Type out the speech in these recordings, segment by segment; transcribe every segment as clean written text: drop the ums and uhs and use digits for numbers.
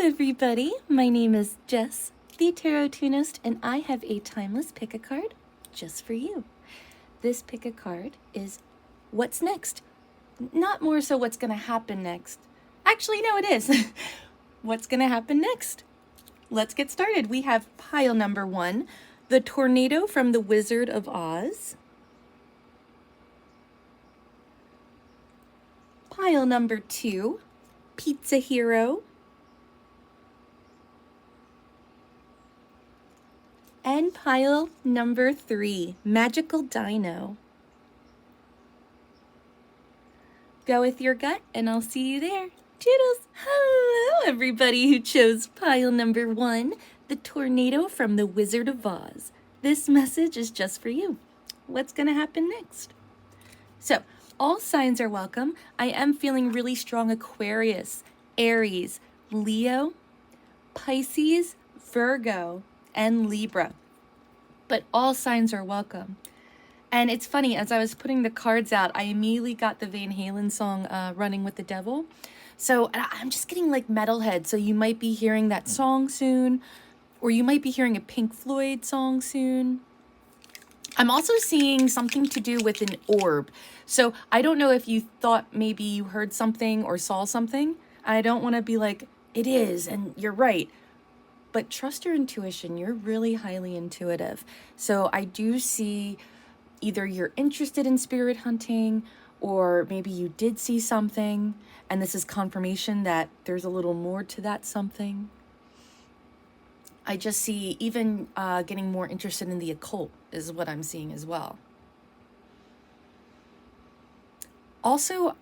everybody. My name is Jess, the Tarot Tunist, and I have a timeless pick a card just for you. This pick a card is what's next. Not more so what's going to happen next. Actually, no, it is. What's going to happen next? Let's get started. We have pile number 1, the tornado from the Wizard of Oz. Pile number 2, Pizza Hero. And pile number 3, Magical Dino. Go with your gut and I'll see you there. Toodles! Hello everybody who chose pile number 1, the tornado from the Wizard of Oz. This message is just for you. What's going to happen next? So, all signs are welcome. I am feeling really strong Aquarius, Aries, Leo, Pisces, Virgo, and Libra. But all signs are welcome. And it's funny, as I was putting the cards out, I immediately got the Van Halen song, Running with the Devil. So I'm just getting like metalhead. So you might be hearing that song soon, or you might be hearing a Pink Floyd song soon. I'm also seeing something to do with an orb. So I don't know if you thought maybe you heard something or saw something. I don't want to be like, it is, and you're right. But trust your intuition. You're really highly intuitive. So I do see either you're interested in spirit hunting, or maybe you did see something, and this is confirmation that there's a little more to that something. I just see even getting more interested in the occult is what I'm seeing as well. Also,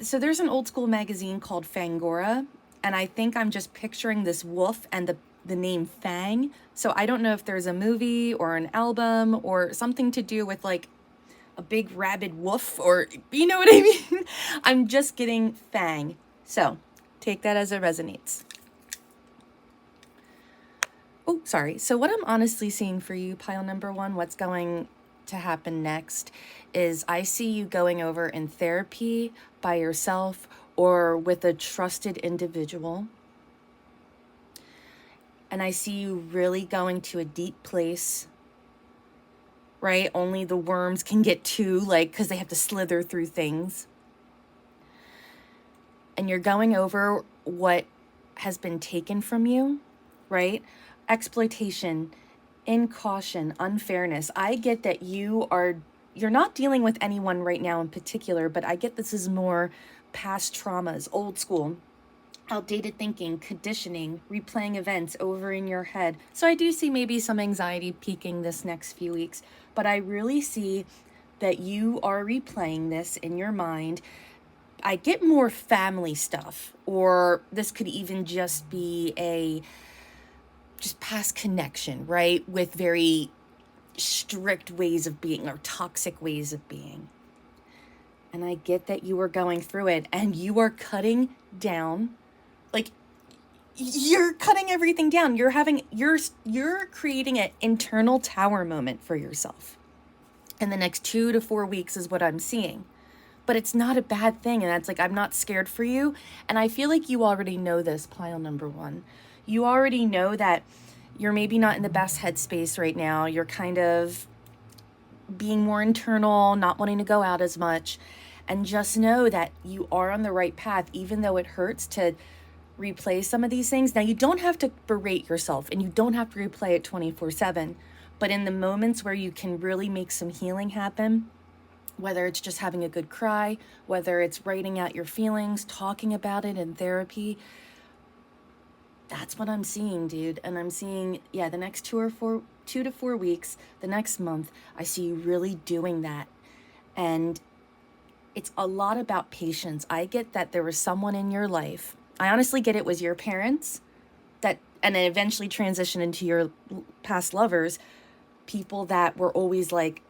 so there's an old school magazine called Fangora, and I think I'm just picturing this wolf and the name Fang. So I don't know if there's a movie or an album or something to do with like a big rabid wolf, or you know what I mean? I'm just getting Fang. So take that as it resonates. Oh, sorry. So what I'm honestly seeing for you, pile number 1, what's going to happen next is I see you going over in therapy by yourself or with a trusted individual. And I see you really going to a deep place, right? Only the worms can get to, like, because they have to slither through things. And you're going over what has been taken from you, right? Exploitation, incaution, unfairness. I get that you're not dealing with anyone right now in particular, but I get this is more past traumas, old school, outdated thinking, conditioning, replaying events over in your head. So I do see maybe some anxiety peaking this next few weeks, but I really see that you are replaying this in your mind. I get more family stuff, or this could even just be just past connection, right? With very strict ways of being or toxic ways of being. And I get that you are going through it and you are cutting down, like you're cutting everything down. You're creating an internal tower moment for yourself. In the next 2 to 4 weeks is what I'm seeing. But it's not a bad thing. And that's like, I'm not scared for you. And I feel like you already know this, pile number 1. You already know that you're maybe not in the best headspace right now. You're kind of being more internal, not wanting to go out as much. And just know that you are on the right path, even though it hurts to replay some of these things. Now, you don't have to berate yourself and you don't have to replay it 24/7. But in the moments where you can really make some healing happen, whether it's just having a good cry, whether it's writing out your feelings, talking about it in therapy, that's what I'm seeing, dude. And I'm seeing, the next 2 to 4 weeks, the next month, I see you really doing that. And it's a lot about patience. I get that there was someone in your life. I honestly get it was your parents and then eventually transitioned into your past lovers, people that were always like,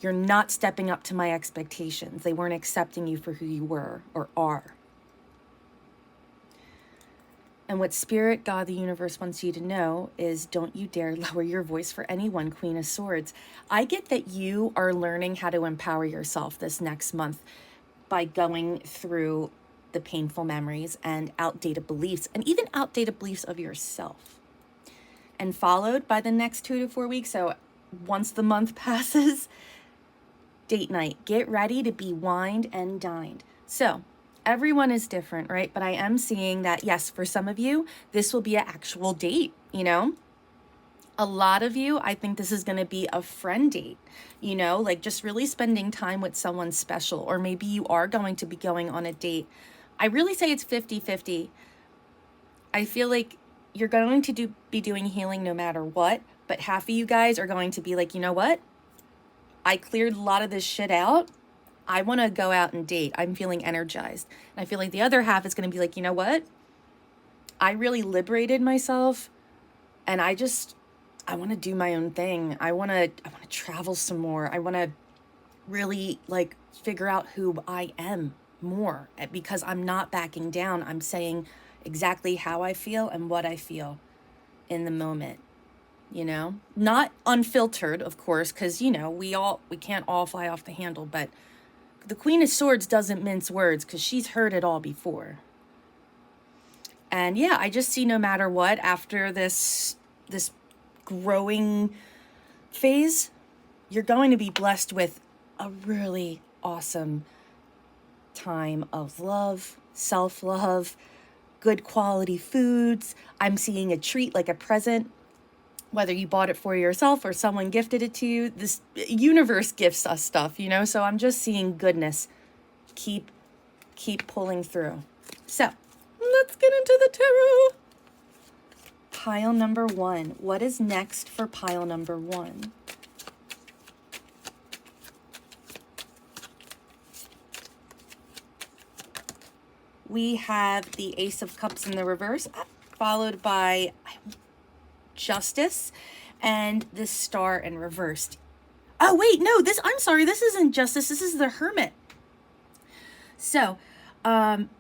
you're not stepping up to my expectations. They weren't accepting you for who you were or are. And what Spirit, God, the universe wants you to know is don't you dare lower your voice for anyone, Queen of Swords. I get that you are learning how to empower yourself this next month by going through the painful memories and outdated beliefs, and even outdated beliefs of yourself. And followed by the next 2 to 4 weeks, so once the month passes, date night. Get ready to be wined and dined. So everyone is different, right? But I am seeing that, yes, for some of you, this will be an actual date, you know? A lot of you, I think this is going to be a friend date, you know, like just really spending time with someone special, or maybe you are going to be going on a date. I really say it's 50-50. I feel like you're going to be doing healing no matter what, but half of you guys are going to be like, you know what? I cleared a lot of this shit out. I want to go out and date. I'm feeling energized. And I feel like the other half is going to be like, you know what? I really liberated myself, and I want to do my own thing. I want to travel some more. I want to really like figure out who I am more, because I'm not backing down. I'm saying exactly how I feel and what I feel in the moment, you know, not unfiltered, of course, because, you know, we can't all fly off the handle, but the Queen of Swords doesn't mince words because she's heard it all before. And yeah, I just see no matter what, after this growing phase, you're going to be blessed with a really awesome time of love, self-love, good quality foods. I'm seeing a treat, like a present, whether you bought it for yourself or someone gifted it to you. This universe gifts us stuff, you know? So I'm just seeing goodness. Keep pulling through. So let's get into the tarot. Pile number 1. What is next for pile number 1? We have the Ace of Cups in the reverse, followed by Justice and the Star in reversed. Oh, wait, no, I'm sorry, this isn't Justice, this is the Hermit. So,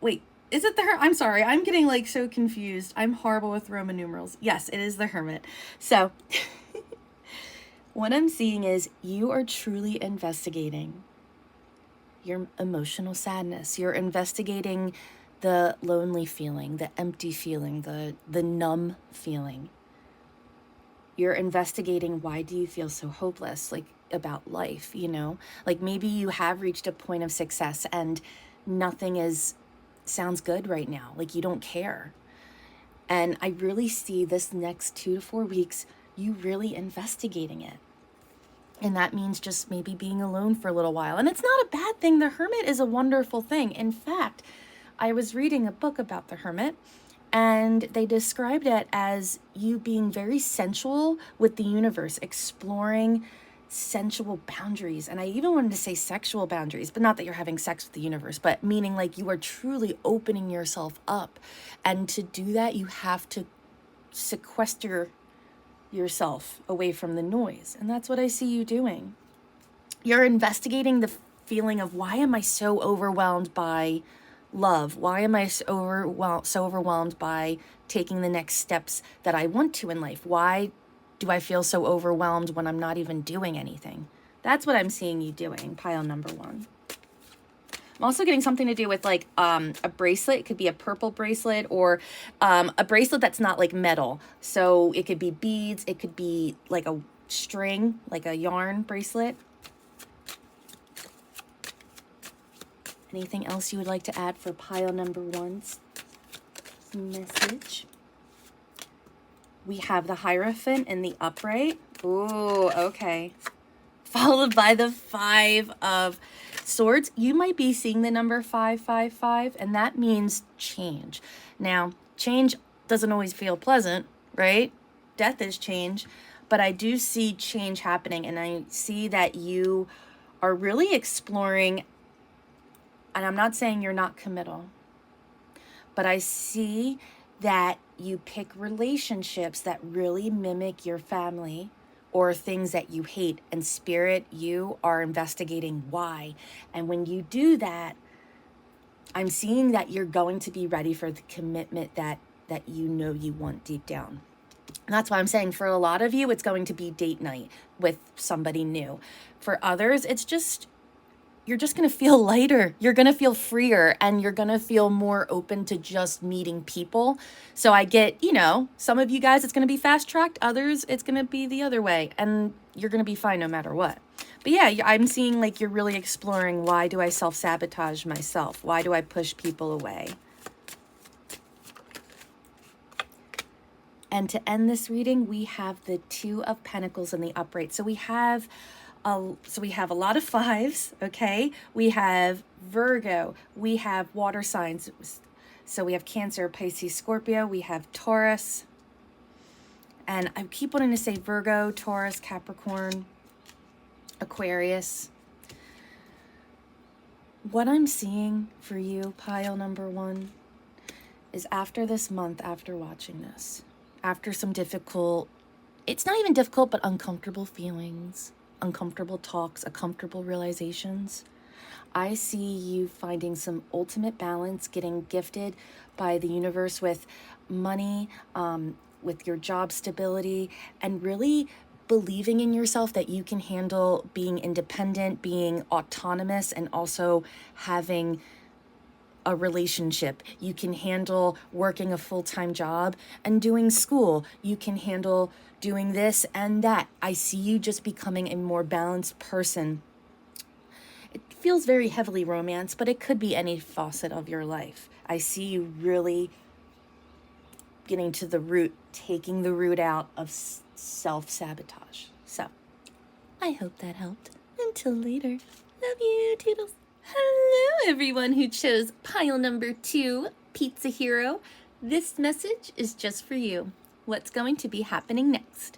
wait, is it the Hermit? I'm sorry, I'm getting like so confused. I'm horrible with Roman numerals. Yes, it is the Hermit. So, what I'm seeing is you are truly investigating your emotional sadness. You're investigating the lonely feeling, the empty feeling, the numb feeling. You're investigating, why do you feel so hopeless, like about life, you know? Like maybe you have reached a point of success and nothing sounds good right now. Like you don't care. And I really see this next 2 to 4 weeks, you really investigating it. And that means just maybe being alone for a little while. And it's not a bad thing. The Hermit is a wonderful thing. In fact, I was reading a book about the Hermit, and they described it as you being very sensual with the universe, exploring sensual boundaries. And I even wanted to say sexual boundaries, but not that you're having sex with the universe, but meaning like you are truly opening yourself up. And to do that, you have to sequester yourself away from the noise. And that's what I see you doing. You're investigating the feeling of, why am I so overwhelmed by love? Why am I so overwhelmed by taking the next steps that I want to in life? Why do I feel so overwhelmed when I'm not even doing anything? That's what I'm seeing you doing, pile number 1. I'm also getting something to do with like a bracelet. It could be a purple bracelet, or a bracelet that's not like metal. So it could be beads. It could be like a string, like a yarn bracelet. Anything else you would like to add for pile number 1's message? We have the Hierophant in the upright. Ooh, okay. Followed by the 5 of Swords. You might be seeing the number 555, and that means change. Now, change doesn't always feel pleasant, right? Death is change, but I do see change happening, and I see that you are really exploring. And I'm not saying you're not committal, but I see that you pick relationships that really mimic your family or things that you hate. And Spirit, you are investigating why. And when you do that, I'm seeing that you're going to be ready for the commitment that you know you want deep down. And that's why I'm saying for a lot of you, it's going to be date night with somebody new. For others, it's just you're just going to feel lighter. You're going to feel freer, and you're going to feel more open to just meeting people. So I get, some of you guys, it's going to be fast tracked. Others, it's going to be the other way, and you're going to be fine no matter what. But yeah, I'm seeing like you're really exploring, why do I self-sabotage myself? Why do I push people away? And to end this reading, we have the Two of Pentacles in the upright. So we have a lot of fives, okay? We have Virgo, we have water signs. So we have Cancer, Pisces, Scorpio, we have Taurus. And I keep wanting to say Virgo, Taurus, Capricorn, Aquarius. What I'm seeing for you, pile number one, is after this month, after watching this, after some difficult, it's not even difficult, but uncomfortable feelings, uncomfortable talks, uncomfortable realizations, I see you finding some ultimate balance, getting gifted by the universe with money, with your job stability, and really believing in yourself that you can handle being independent, being autonomous, and also having a relationship. You can handle working a full-time job and doing school. You can handle doing this and that. I see you just becoming a more balanced person. It feels very heavily romance, but it could be any facet of your life. I see you really getting to the root, taking the root out of self-sabotage. So, I hope that helped. Until later. Love you, toodles. Hello, everyone who chose pile number 2, Pizza Hero. This message is just for you. What's going to be happening next?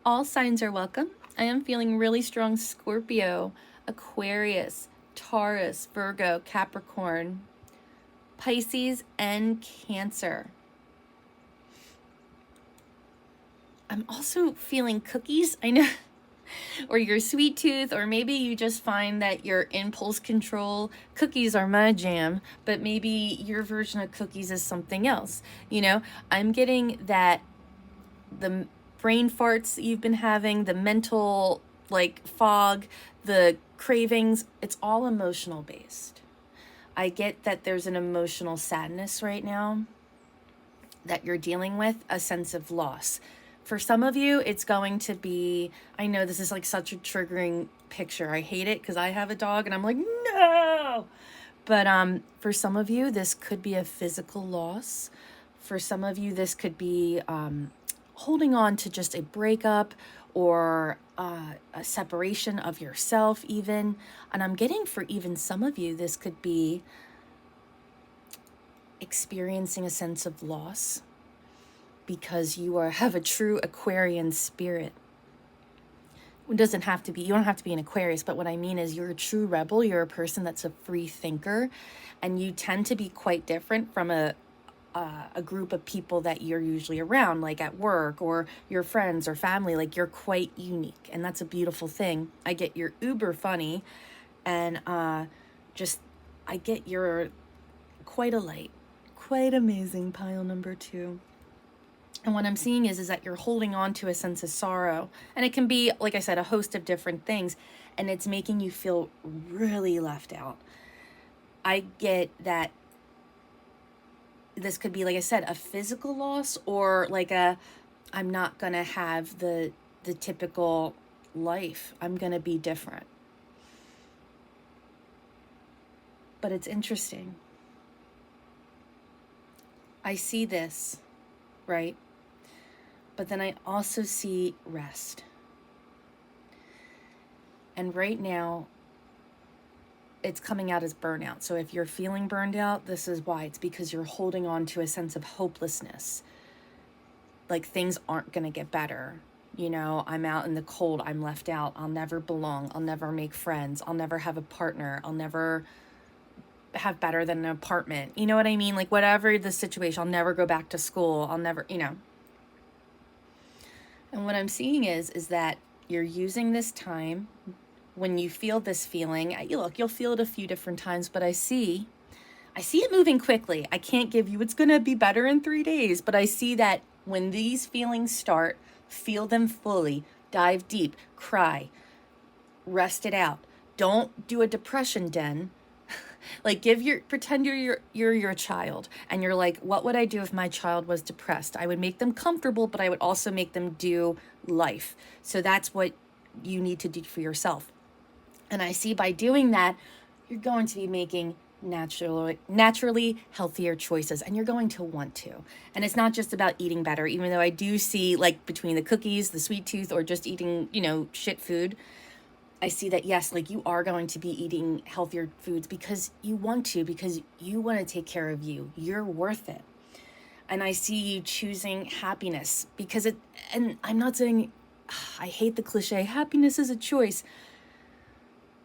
All signs are welcome. I am feeling really strong Scorpio, Aquarius, Taurus, Virgo, Capricorn, Pisces, and Cancer. I'm also feeling cookies. I know. Or your sweet tooth, or maybe you just find that your impulse control, cookies are my jam, but maybe your version of cookies is something else. I'm getting that the brain farts that you've been having, the mental fog, the cravings, it's all emotional based. I get that there's an emotional sadness right now that you're dealing with, a sense of loss. For some of you, it's going to be, I know this is such a triggering picture. I hate it because I have a dog and I'm like, no. But for some of you, this could be a physical loss. For some of you, this could be holding on to just a breakup or a separation of yourself even. And I'm getting for even some of you, this could be experiencing a sense of loss, because you have a true Aquarian spirit. It doesn't have to be, you don't have to be an Aquarius, but what I mean is you're a true rebel. You're a person that's a free thinker, and you tend to be quite different from a group of people that you're usually around, like at work or your friends or family. You're quite unique, and that's a beautiful thing. I get you're uber funny, and I get you're quite a light, quite amazing, pile number 2. And what I'm seeing is that you're holding on to a sense of sorrow. And it can be, like I said, a host of different things. And it's making you feel really left out. I get that this could be, like I said, a physical loss, or I'm not going to have the typical life. I'm going to be different. But it's interesting. I see this, right? But then I also see rest. And right now, it's coming out as burnout. So if you're feeling burned out, this is why. It's because you're holding on to a sense of hopelessness. Things aren't going to get better. I'm out in the cold. I'm left out. I'll never belong. I'll never make friends. I'll never have a partner. I'll never have better than an apartment. You know what I mean? Whatever the situation, I'll never go back to school. I'll never, And what I'm seeing is that you're using this time when you feel this feeling. You'll feel it a few different times, but I see it moving quickly. I can't give you, it's going to be better in 3 days, but I see that when these feelings start, feel them fully, dive deep, cry, rest it out, Don't do a depression den. Like pretend you're your child, and you're like, what would I do if my child was depressed? I would make them comfortable, but I would also make them do life. So that's what you need to do for yourself. And I see by doing that, you're going to be making naturally healthier choices, and you're going to want to. And it's not just about eating better, even though I do see, like, between the cookies, the sweet tooth, or just eating, shit food, I see that, yes, like, you are going to be eating healthier foods because you want to, because you want to take care of you. You're worth it. And I see you choosing happiness because and I'm not saying, I hate the cliche, happiness is a choice,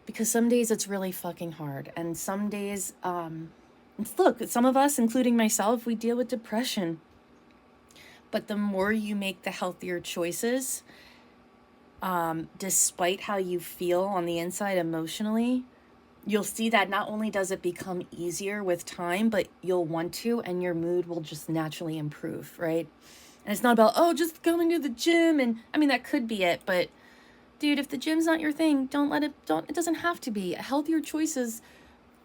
because some days it's really fucking hard. And some days, look, some of us, including myself, we deal with depression. But the more you make the healthier choices, despite how you feel on the inside emotionally, you'll see that not only does it become easier with time, but you'll want to, and your mood will just naturally improve, right? And it's not about, just going to the gym. And I mean, that could be it, but dude, if the gym's not your thing, it doesn't have to be. Healthier choices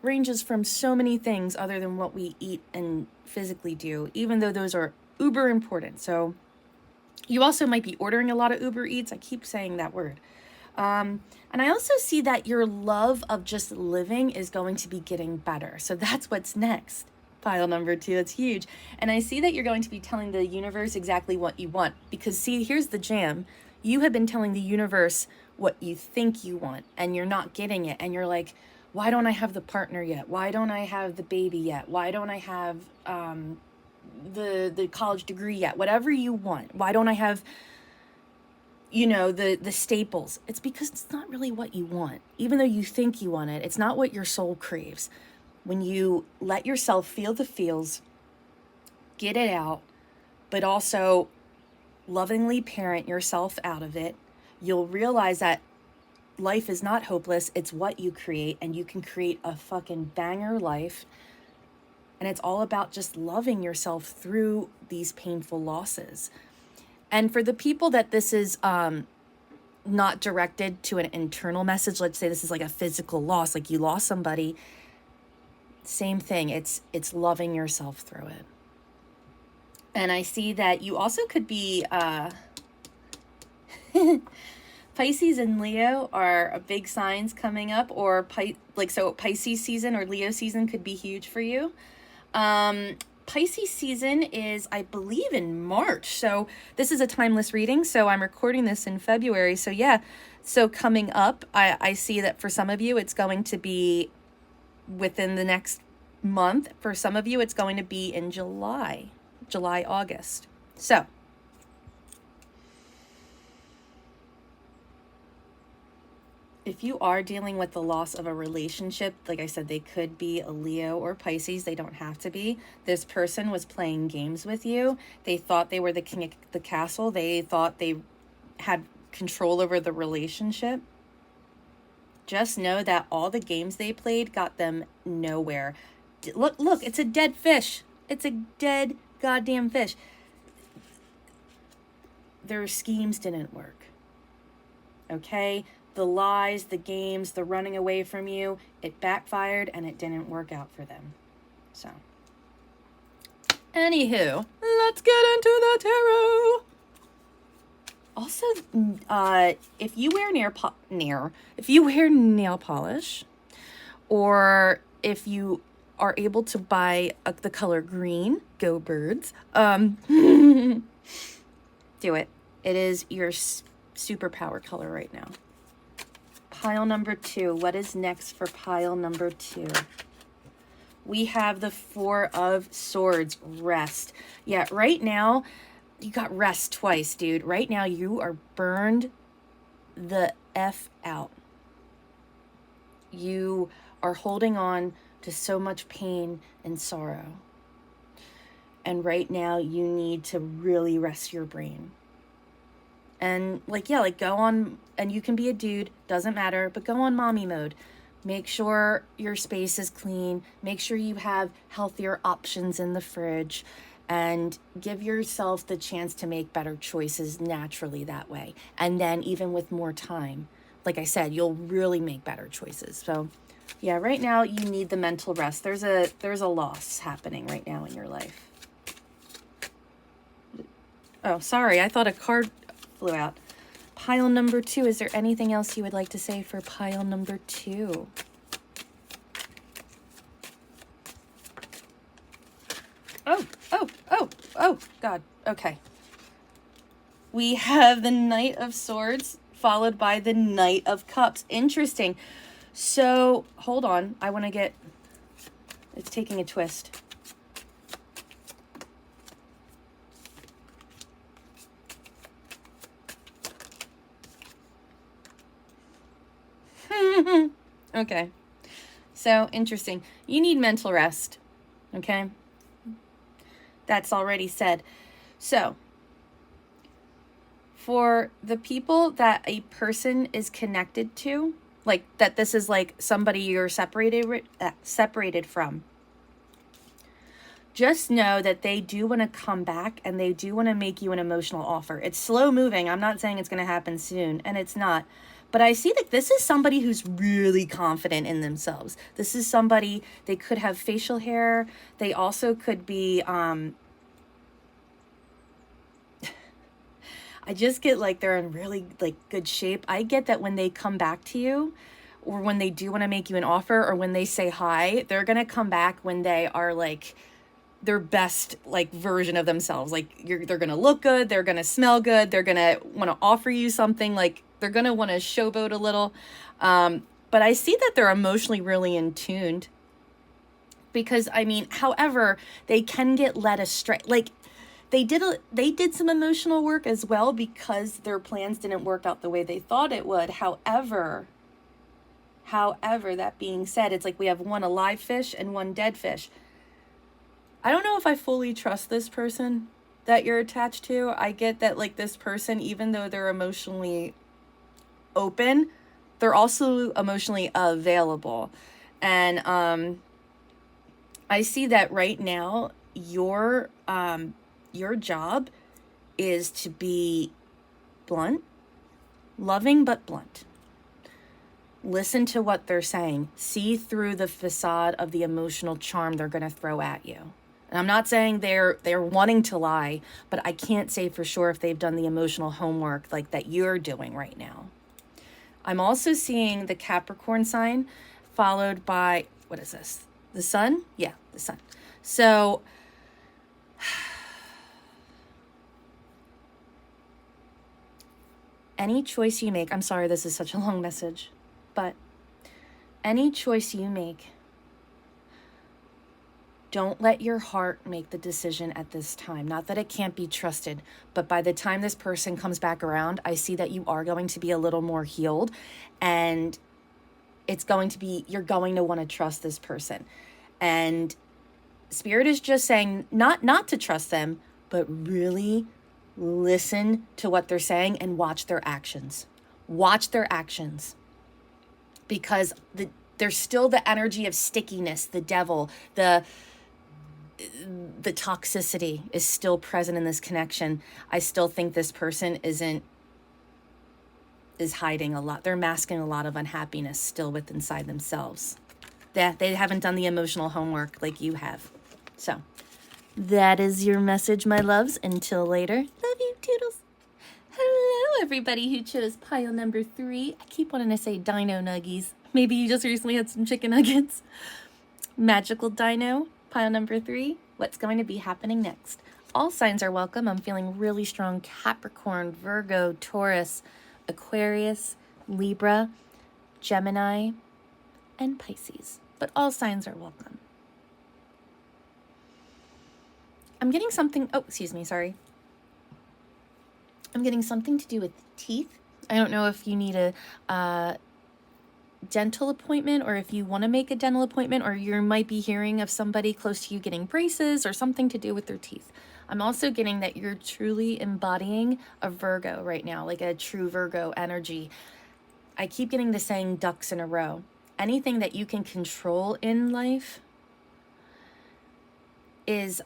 ranges from so many things other than what we eat and physically do, even though those are uber important. So you also might be ordering a lot of Uber Eats. I keep saying that word. And I also see that your love of just living is going to be getting better. So that's what's next. Pile number 2, it's huge. And I see that you're going to be telling the universe exactly what you want. Because see, here's the jam. You have been telling the universe what you think you want, and you're not getting it. And you're like, why don't I have the partner yet? Why don't I have the baby yet? Why don't I have the college degree yet? Whatever you want. Why don't I have, the staples? It's because it's not really what you want. Even though you think you want it, it's not what your soul craves. When you let yourself feel the feels, get it out, but also lovingly parent yourself out of it, you'll realize that life is not hopeless. It's what you create, and you can create a fucking banger life. And it's all about just loving yourself through these painful losses. And for the people that this is not directed to an internal message, let's say this is like a physical loss, like you lost somebody, same thing. It's loving yourself through it. And I see that you also could be Pisces and Leo are big signs coming up, or Pisces season or Leo season could be huge for you. Pisces season is, I believe, in March. So this is a timeless reading. So I'm recording this in February. So yeah, so coming up, I see that for some of you, it's going to be within the next month. For some of you, it's going to be in July, August. So if you are dealing with the loss of a relationship, like I said, they could be a Leo or Pisces. They don't have to be. This person was playing games with you. They thought they were the king of the castle. They thought they had control over the relationship. Just know that all the games they played got them nowhere. Look, it's a dead fish. It's a dead goddamn fish. Their schemes didn't work. Okay? The lies, the games, the running away from you, it backfired and it didn't work out for them. So, anywho, let's get into the tarot. Also, if you wear nail polish, or if you are able to buy the color green, go birds, do it. It is your superpower color right now. Pile number 2. What is next for pile number 2? We have the 4 of Swords, rest. Yeah, right now, you got rest twice, dude. Right now, you are burned the F out. You are holding on to so much pain and sorrow. And right now, you need to really rest your brain. And go on, and you can be a dude, doesn't matter, but go on mommy mode. Make sure your space is clean. Make sure you have healthier options in the fridge, and give yourself the chance to make better choices naturally that way. And then even with more time, like I said, you'll really make better choices. So yeah, right now you need the mental rest. There's a loss happening right now in your life. Oh, sorry. I thought a card flew out. Pile number 2. Is there anything else you would like to say for pile number 2? Oh, God. Okay. We have the Knight of Swords followed by the Knight of Cups. Interesting. So, hold on. I want to get... It's taking a twist. Okay. So, interesting. You need mental rest. Okay? That's already said. So, for the people that a person is connected to, like that this is like somebody you're separated from, just know that they do want to come back and they do want to make you an emotional offer. It's slow moving. I'm not saying it's going to happen soon, and it's not. But I see that this is somebody who's really confident in themselves. This is somebody, they could have facial hair. They also could be, I just get like they're in really like good shape. I get that when they come back to you, or when they do want to make you an offer, or when they say hi, they're going to come back when they are like their best like version of themselves. Like they're going to look good. They're going to smell good. They're going to want to offer you something. Like they're going to want to showboat a little. But I see that they're emotionally really in tuned, because I mean, however, they can get led astray. Like they did some emotional work as well, because their plans didn't work out the way they thought it would. However, that being said, it's like we have one alive fish and one dead fish. I don't know if I fully trust this person that you're attached to. I get that like this person, even though they're emotionally open, they're also emotionally available. And I see that right now your job is to be blunt, loving but blunt. Listen to what they're saying. See through the facade of the emotional charm they're going to throw at you. And I'm not saying they're wanting to lie, but I can't say for sure if they've done the emotional homework like that you're doing right now. I'm also seeing the Capricorn sign followed by, what is this? The sun? Yeah, the sun. So any choice you make, I'm sorry this is such a long message, but any choice you make, don't let your heart make the decision at this time. Not that it can't be trusted, but by the time this person comes back around, I see that you are going to be a little more healed, and you're going to want to trust this person. And Spirit is just saying not to trust them, but really listen to what they're saying and watch their actions. Watch their actions. Because there's still the energy of stickiness, the devil, the toxicity is still present in this connection. I still think this person is hiding a lot. They're masking a lot of unhappiness still inside themselves. They haven't done the emotional homework like you have. So that is your message, my loves. Until later. Love you, toodles. Hello, everybody who chose pile number 3. I keep wanting to say Dino Nuggies. Maybe you just recently had some chicken nuggets. Magical Dino, pile number 3. What's going to be happening next? All signs are welcome. I'm feeling really strong. Capricorn, Virgo, Taurus, Aquarius, Libra, Gemini, and Pisces. But all signs are welcome. I'm getting something... Oh, excuse me, sorry. I'm getting something to do with teeth. I don't know if you need a dental appointment, or if you want to make a dental appointment, or you might be hearing of somebody close to you getting braces or something to do with their teeth. I'm also getting that you're truly embodying a Virgo right now, like a true Virgo energy. I keep getting the saying ducks in a row. Anything that you can control in life is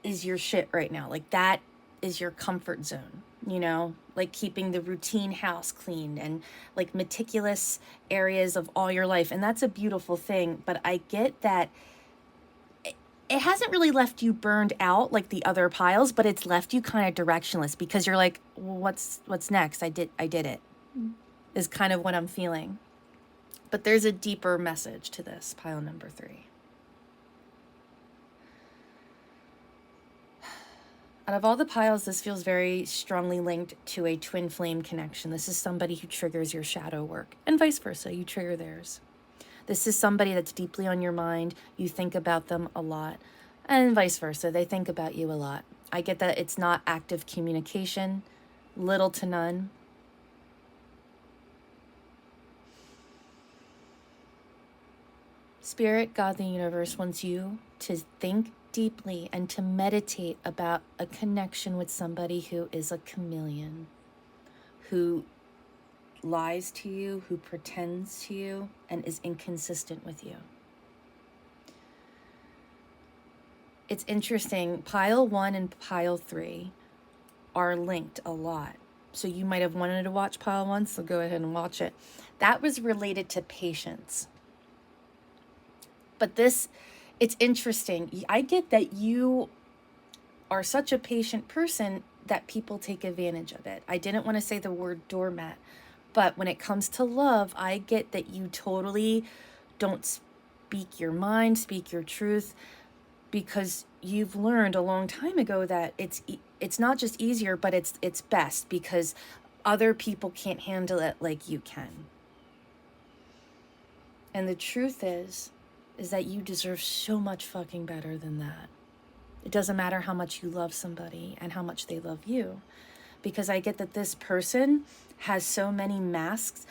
your shit right now. Like that is your comfort zone. you know, like keeping the routine house clean and like meticulous areas of all your life. And that's a beautiful thing. But I get that it hasn't really left you burned out like the other piles, but it's left you kind of directionless because you're like, well, what's next? I did it, is kind of what I'm feeling. But there's a deeper message to this pile number 3. Out of all the piles, this feels very strongly linked to a twin flame connection. This is somebody who triggers your shadow work, and vice versa, you trigger theirs. This is somebody that's deeply on your mind. You think about them a lot, and vice versa. They think about you a lot. I get that it's not active communication, little to none. Spirit, God, the universe wants you to think deeply and to meditate about a connection with somebody who is a chameleon, who lies to you, who pretends to you, and is inconsistent with you. It's interesting, pile 1 and pile 3 are linked a lot. So you might have wanted to watch pile 1, so go ahead and watch it. That was related to patience. But this, it's interesting. I get that you are such a patient person that people take advantage of it. I didn't want to say the word doormat, but when it comes to love, I get that you totally don't speak your mind, speak your truth, because you've learned a long time ago that it's not just easier, but it's best because other people can't handle it like you can. And the truth is that you deserve so much fucking better than that. It doesn't matter how much you love somebody and how much they love you, because I get that this person has so many masks.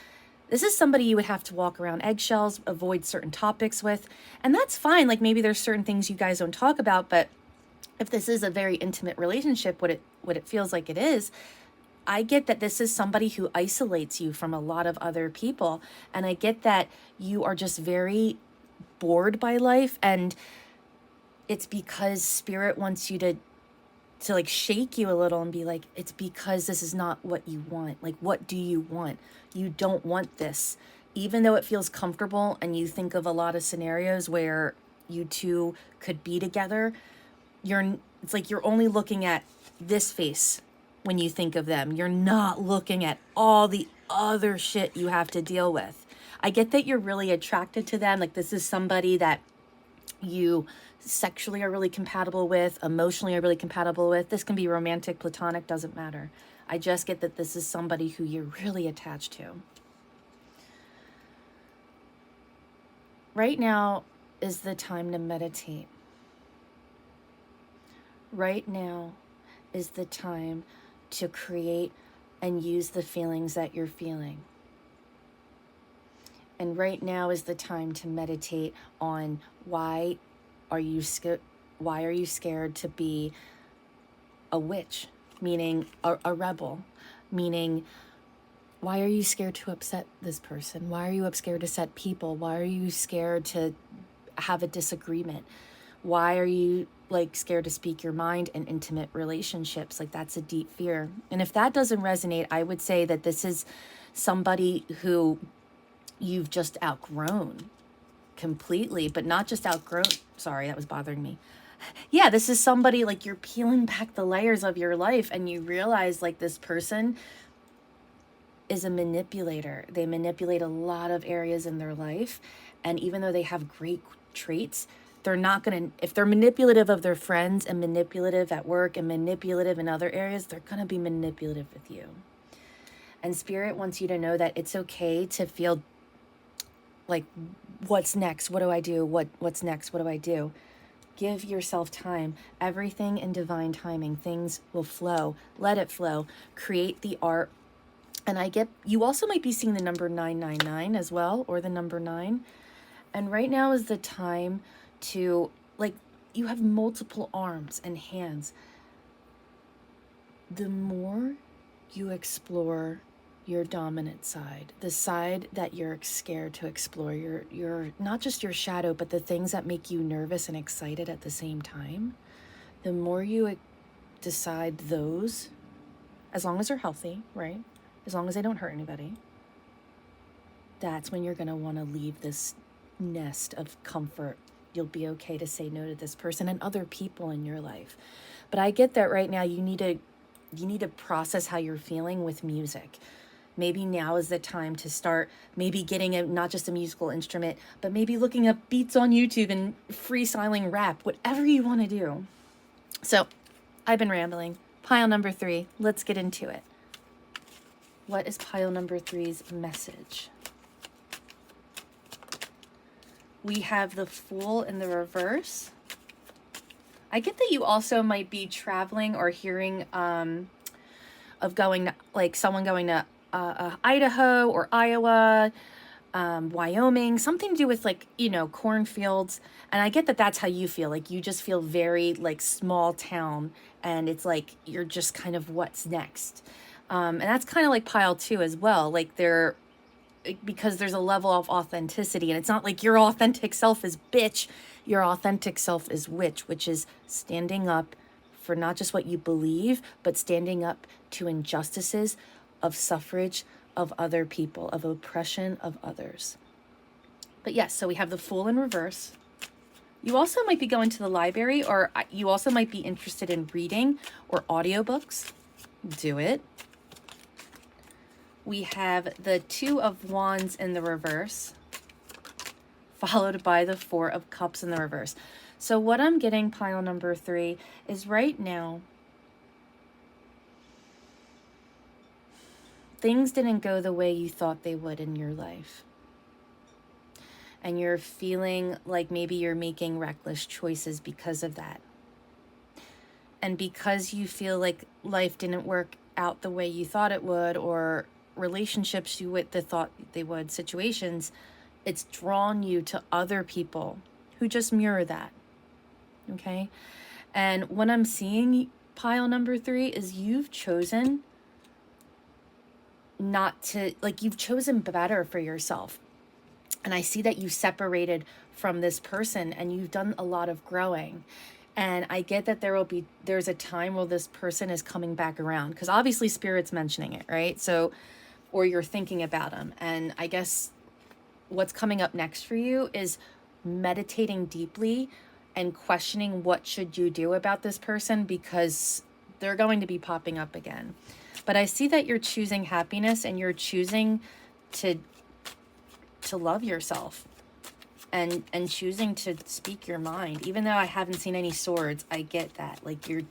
This is somebody you would have to walk around eggshells, avoid certain topics with, and that's fine. Like maybe there's certain things you guys don't talk about, but if this is a very intimate relationship, what it feels like it is, I get that this is somebody who isolates you from a lot of other people, and I get that you are just very bored by life, and it's because spirit wants you to like shake you a little and be like, it's because this is not what you want. Like, what do you want? You don't want this. Even though it feels comfortable and you think of a lot of scenarios where you two could be together, it's like you're only looking at this face when you think of them. You're not looking at all the other shit you have to deal with. I get that you're really attracted to them. Like this is somebody that you sexually are really compatible with, emotionally are really compatible with. This can be romantic, platonic, doesn't matter. I just get that this is somebody who you're really attached to. Right now is the time to meditate. Right now is the time to create and use the feelings that you're feeling. And right now is the time to meditate on why are you scared to be a witch, meaning a rebel, meaning why are you scared to upset this person? Why are you scared to upset people? Why are you scared to have a disagreement? Why are you like scared to speak your mind in intimate relationships? Like that's a deep fear. And if that doesn't resonate, I would say that this is somebody who you've just outgrown completely, but not just outgrown. Sorry, that was bothering me. Yeah, this is somebody like you're peeling back the layers of your life and you realize like this person is a manipulator. They manipulate a lot of areas in their life. And even though they have great traits, they're not going to, if they're manipulative of their friends and manipulative at work and manipulative in other areas, they're going to be manipulative with you. And Spirit wants you to know that it's okay to feel like, what's next? What do I do? What's next? What do I do? Give yourself time. Everything in divine timing. Things will flow. Let it flow. Create the art. And I get, you also might be seeing the number 999 as well, or the number 9. And right now is the time to, like, you have multiple arms and hands. The more you explore your dominant side, the side that you're scared to explore, your not just your shadow, but the things that make you nervous and excited at the same time, the more you decide those as long as they're healthy, right? As long as they don't hurt anybody, that's when you're going to want to leave this nest of comfort. You'll be okay to say no to this person and other people in your life. But I get that right now you need to process how you're feeling with music. Maybe now is the time to start maybe getting not just a musical instrument, but maybe looking up beats on YouTube and freestyling rap, whatever you want to do. So I've been rambling. Pile number 3, let's get into it. What is pile number 3's message? We have the Fool in the reverse. I get that you also might be traveling or hearing of going to, like someone going to Idaho or Iowa, Wyoming, something to do with like, cornfields. And I get that that's how you feel. Like you just feel very like small town, and it's like you're just kind of what's next. And that's kind of like pile 2 as well. Like because there's a level of authenticity, and it's not like your authentic self is bitch. Your authentic self is witch, which is standing up for not just what you believe, but standing up to injustices of suffrage of other people, of oppression of others. But yes, so we have the Fool in reverse. You also might be going to the library, or you also might be interested in reading or audiobooks. Do it. We have the 2 of Wands in the reverse, followed by the 4 of Cups in the reverse. So what I'm getting, pile number 3, is right now, things didn't go the way you thought they would in your life. And you're feeling like maybe you're making reckless choices because of that. And because you feel like life didn't work out the way you thought it would, or relationships you thought they would, situations, it's drawn you to other people who just mirror that. Okay? And what I'm seeing, pile number 3, is you've chosen not to, like, you've chosen better for yourself. And I see that you separated from this person and you've done a lot of growing. And I get that there's a time where this person is coming back around, because obviously Spirit's mentioning it, right? So, or you're thinking about them. And I guess what's coming up next for you is meditating deeply and questioning what should you do about this person, because they're going to be popping up again. But I see that you're choosing happiness, and you're choosing to love yourself, and choosing to speak your mind. Even though I haven't seen any swords, I get that. Like you're,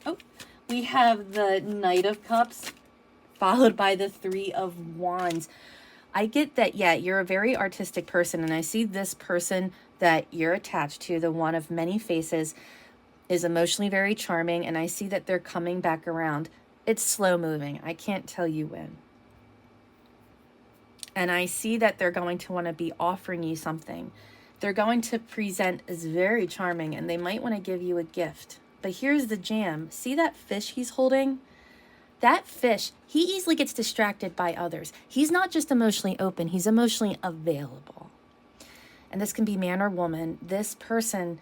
Oh, we have the Knight of Cups followed by the 3 of Wands. I get that, yeah, you're a very artistic person, and I see this person that you're attached to, the one of many faces, is emotionally very charming, and I see that they're coming back around. It's slow moving. I can't tell you when. And I see that they're going to want to be offering you something. They're going to present as very charming, and they might want to give you a gift. But here's the jam. See that fish he's holding? That fish, he easily gets distracted by others. He's not just emotionally open, he's emotionally available. And this can be man or woman. This person,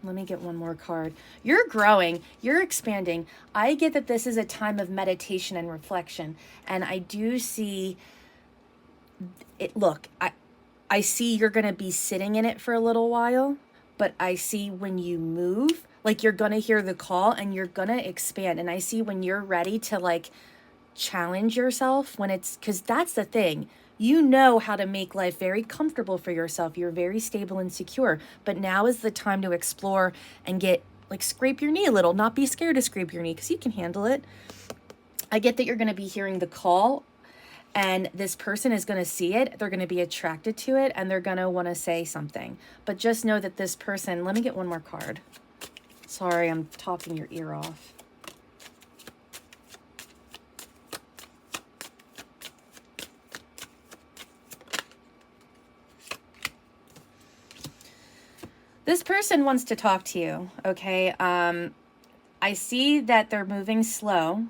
let me get one more card. You're growing, you're expanding. I get that this is a time of meditation and reflection. And I do see it. Look, I see you're going to be sitting in it for a little while, but I see when you move, like you're going to hear the call and you're going to expand. And I see when you're ready to like challenge yourself, when it's, because that's the thing. You know how to make life very comfortable for yourself. You're very stable and secure. But now is the time to explore and get, like, scrape your knee a little. Not be scared to scrape your knee, because you can handle it. I get that you're going to be hearing the call, and this person is going to see it. They're going to be attracted to it, and they're going to want to say something. But just know that this person, let me get one more card. Sorry, I'm talking your ear off. This person wants to talk to you, okay? I see that they're moving slow.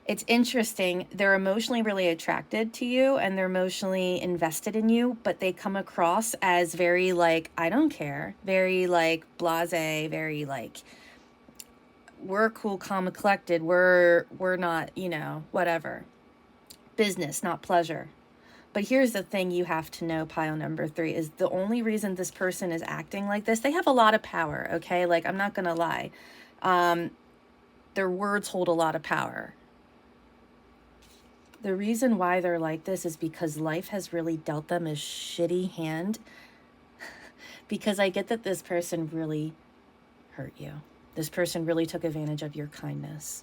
It's interesting. They're emotionally really attracted to you and they're emotionally invested in you, but they come across as very like, I don't care, very like blasé, very like, we're cool, calm, and collected. We're not, you know, whatever. Business, not pleasure. But here's the thing you have to know, pile number 3, is the only reason this person is acting like this, they have a lot of power, okay? Like, I'm not going to lie. Their words hold a lot of power. The reason why they're like this is because life has really dealt them a shitty hand. Because I get that this person really hurt you. This person really took advantage of your kindness.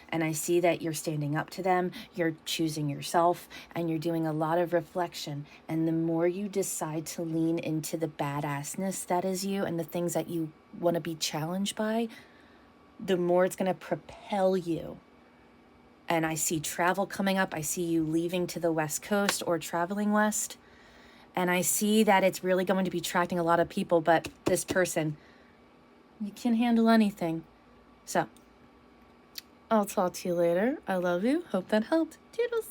And I see that you're standing up to them, you're choosing yourself, and you're doing a lot of reflection. And the more you decide to lean into the badassness that is you and the things that you want to be challenged by, the more it's going to propel you. And I see travel coming up. I see you leaving to the West Coast or traveling west. And I see that it's really going to be attracting a lot of people, but this person, you can handle anything. So, I'll talk to you later. I love you. Hope that helped. Toodles.